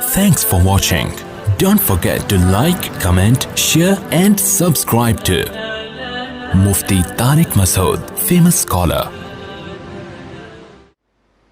Thanks for watching. Don't forget to like, comment, share and subscribe to Mufti Tariq Masood, famous scholar.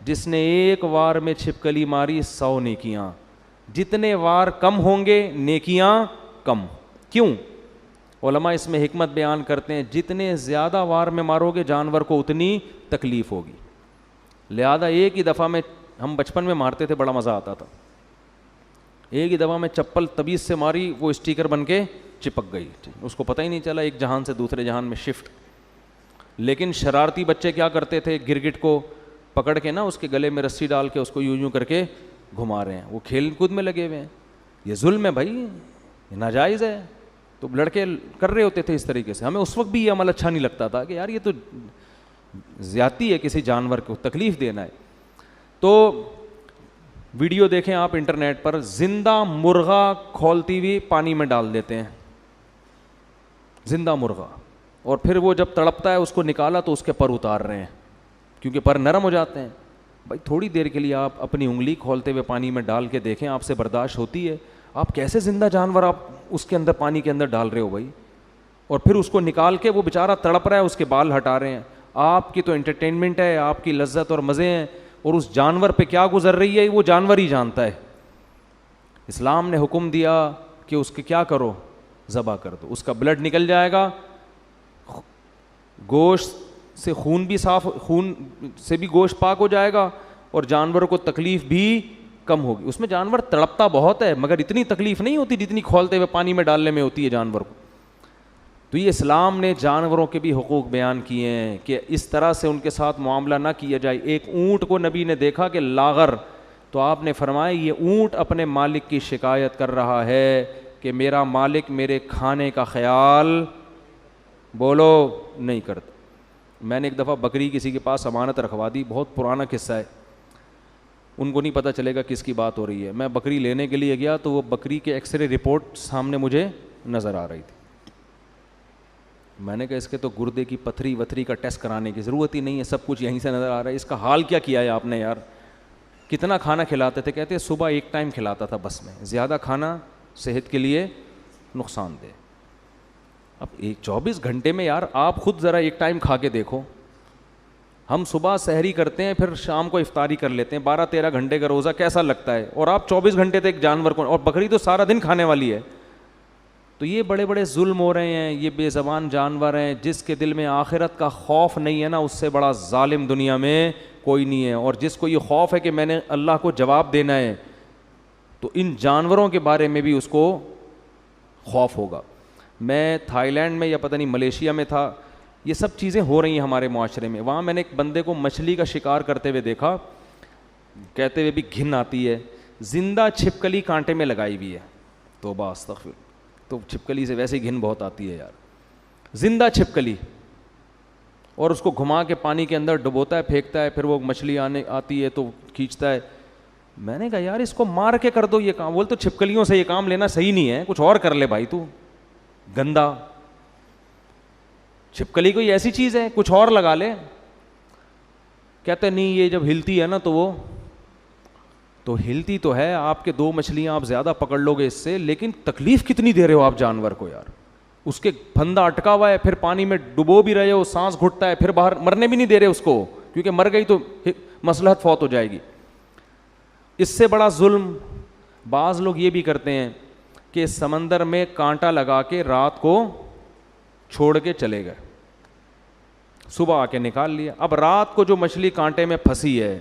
جس نے ایک وار میں چھپکلی ماری 100 نیکیاں. جتنے وار کم ہوں گے نیکیاں کم. کیوں؟ علماء اس میں حکمت بیان کرتے ہیں جتنے زیادہ وار میں مارو گے جانور کو اتنی تکلیف ہوگی. لہذا ایک ہی دفعہ میں, ہم بچپن میں مارتے تھے, بڑا مزہ آتا تھا, ایک ہی دفعہ میں چپل تبیز سے ماری, وہ اسٹیکر بن کے چپک گئی, اس کو پتہ ہی نہیں چلا, ایک جہان سے دوسرے جہان میں شفٹ. لیکن شرارتی بچے کیا کرتے تھے, گرگٹ کو پکڑ کے نا اس کے گلے میں رسی ڈال کے اس کو یوں یوں کر کے گھما رہے ہیں, وہ کھیل کود میں لگے ہوئے ہیں. یہ ظلم ہے بھائی, یہ ناجائز ہے. تو لڑکے کر رہے ہوتے تھے اس طریقے سے. ہمیں اس وقت بھی یہ عمل اچھا نہیں لگتا تھا کہ یار یہ تو زیادتی ہے, کسی جانور کو تکلیف دینا ہے. تو ویڈیو دیکھیں آپ انٹرنیٹ پر, زندہ مرغا کھولتی ہوئی پانی میں ڈال دیتے ہیں, زندہ مرغا, اور پھر وہ جب تڑپتا ہے اس کو نکالا تو اس کے پر اتار رہے ہیں کیونکہ پر نرم ہو جاتے ہیں. بھائی تھوڑی دیر کے لیے آپ اپنی انگلی کھولتے ہوئے پانی میں ڈال کے دیکھیں, آپ سے برداشت ہوتی ہے؟ آپ کیسے زندہ جانور آپ اس کے اندر پانی کے اندر ڈال رہے ہو بھائی, اور پھر اس کو نکال کے وہ بیچارہ تڑپ رہا ہے, اس کے بال ہٹا رہے ہیں. آپ کی تو انٹرٹینمنٹ ہے, آپ کی لذت اور مزے ہیں, اور اس جانور پہ کیا گزر رہی ہے وہ جانور ہی جانتا ہے. اسلام نے حکم دیا کہ اس کے کیا کرو, ذبح کر دو, اس کا بلڈ نکل جائے گا, گوشت سے خون بھی صاف, خون سے بھی گوشت پاک ہو جائے گا, اور جانور کو تکلیف بھی کم ہوگی. اس میں جانور تڑپتا بہت ہے مگر اتنی تکلیف نہیں ہوتی جتنی کھولتے ہوئے پانی میں ڈالنے میں ہوتی ہے جانور کو. تو یہ اسلام نے جانوروں کے بھی حقوق بیان کیے ہیں کہ اس طرح سے ان کے ساتھ معاملہ نہ کیا جائے. ایک اونٹ کو نبی نے دیکھا کہ لاغر, تو آپ نے فرمایا یہ اونٹ اپنے مالک کی شکایت کر رہا ہے کہ میرا مالک میرے کھانے کا خیال بولو نہیں کرتا. میں نے ایک دفعہ بکری کسی کے پاس امانت رکھوا دی, بہت پرانا قصہ ہے, ان کو نہیں پتہ چلے گا کس کی بات ہو رہی ہے. میں بکری لینے کے لیے گیا تو وہ بکری کے ایکس رے رپورٹ سامنے مجھے نظر آ رہی تھی. میں نے کہا اس کے تو گردے کی پتھری وتھری کا ٹیسٹ کرانے کی ضرورت ہی نہیں ہے, سب کچھ یہیں سے نظر آ رہا ہے. اس کا حال کیا کیا ہے آپ نے یار, کتنا کھانا کھلاتے تھے؟ کہتے ہیں صبح ایک ٹائم کھلاتا تھا بس میں, زیادہ کھانا صحت کے لیے نقصان دہ. اب 24 گھنٹے میں یار آپ خود ذرا ایک ٹائم کھا کے دیکھو. ہم صبح سحری کرتے ہیں, پھر شام کو افطاری کر لیتے ہیں, 12-13 گھنٹے کا روزہ کیسا لگتا ہے, اور آپ 24 گھنٹے تک جانور کو, اور بکری تو سارا دن کھانے والی ہے. تو یہ بڑے بڑے ظلم ہو رہے ہیں, یہ بے زبان جانور ہیں. جس کے دل میں آخرت کا خوف نہیں ہے نا, اس سے بڑا ظالم دنیا میں کوئی نہیں ہے. اور جس کو یہ خوف ہے کہ میں نے اللہ کو جواب دینا ہے, تو ان جانوروں کے بارے میں بھی اس کو خوف ہوگا. میں تھائی لینڈ میں یا پتہ نہیں ملیشیا میں تھا, یہ سب چیزیں ہو رہی ہیں ہمارے معاشرے میں. وہاں میں نے ایک بندے کو مچھلی کا شکار کرتے ہوئے دیکھا, کہتے ہوئے بھی گھن آتی ہے, زندہ چھپکلی کانٹے میں لگائی ہوئی ہے. توبہ استغفر, تو چھپکلی سے ویسے ہی گھن بہت آتی ہے یار, زندہ چھپکلی, اور اس کو گھما کے پانی کے اندر ڈبوتا ہے, پھینکتا ہے, پھر وہ مچھلی آتی ہے تو کھینچتا ہے. میں نے کہا یار اس کو مار کے کر دو یہ کام. بول تو چھپکلیوں سے یہ کام لینا صحیح نہیں ہے, کچھ اور کر لے بھائی, تو گندا. چھپکلی کوئی ایسی چیز ہے, کچھ اور لگا لے. کہتے نہیں یہ جب ہلتی ہے نا تو وہ تو ہلتی تو ہے, آپ کے 2 مچھلیاں آپ زیادہ پکڑ لو گے اس سے, لیکن تکلیف کتنی دے رہے ہو آپ جانور کو یار. اس کے پھندا اٹکا ہوا ہے, پھر پانی میں ڈبو بھی رہے ہو, سانس گھٹتا ہے, پھر باہر مرنے بھی نہیں دے رہے اس کو, کیونکہ مر گئی تو مصلحت فوت ہو جائے گی. اس سے بڑا ظلم بعض لوگ یہ بھی کرتے ہیں کہ سمندر میں کانٹا لگا کے رات کو چھوڑ کے چلے گئے, صبح آ کے نکال لیا. اب رات کو جو مچھلی کانٹے میں پھنسی ہے,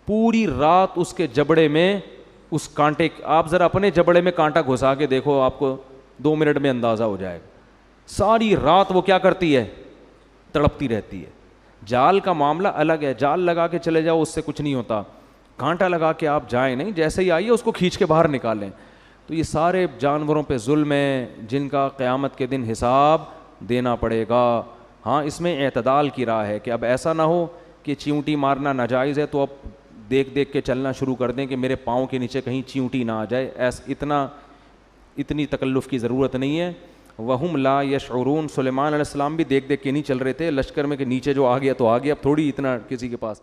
پوری رات اس کے جبڑے میں اس کانٹے, آپ ذرا اپنے جبڑے میں کانٹا گھسا کے دیکھو, آپ کو 2 منٹ میں اندازہ ہو جائے گا. ساری رات وہ کیا کرتی ہے, تڑپتی رہتی ہے. جال کا معاملہ الگ ہے, جال لگا کے چلے جاؤ اس سے کچھ نہیں ہوتا, کانٹا لگا کے آپ جائیں نہیں, جیسے ہی آئیے اس کو کھینچ کے باہر نکالیں. تو یہ سارے جانوروں پہ ظلم ہے جن کا قیامت کے دن حساب دینا پڑے گا. ہاں اس میں اعتدال کی راہ ہے کہ اب ایسا نہ ہو کہ چیونٹی مارنا ناجائز ہے تو اب دیکھ دیکھ کے چلنا شروع کر دیں کہ میرے پاؤں کے نیچے کہیں چیونٹی نہ آ جائے. اتنی تکلف کی ضرورت نہیں ہے. وہم لا یشعرون, سلیمان علیہ السلام بھی دیکھ دیکھ کے نہیں چل رہے تھے لشکر میں کہ نیچے جو آ گیا تو آ گیا, اب تھوڑی اتنا کسی کے پاس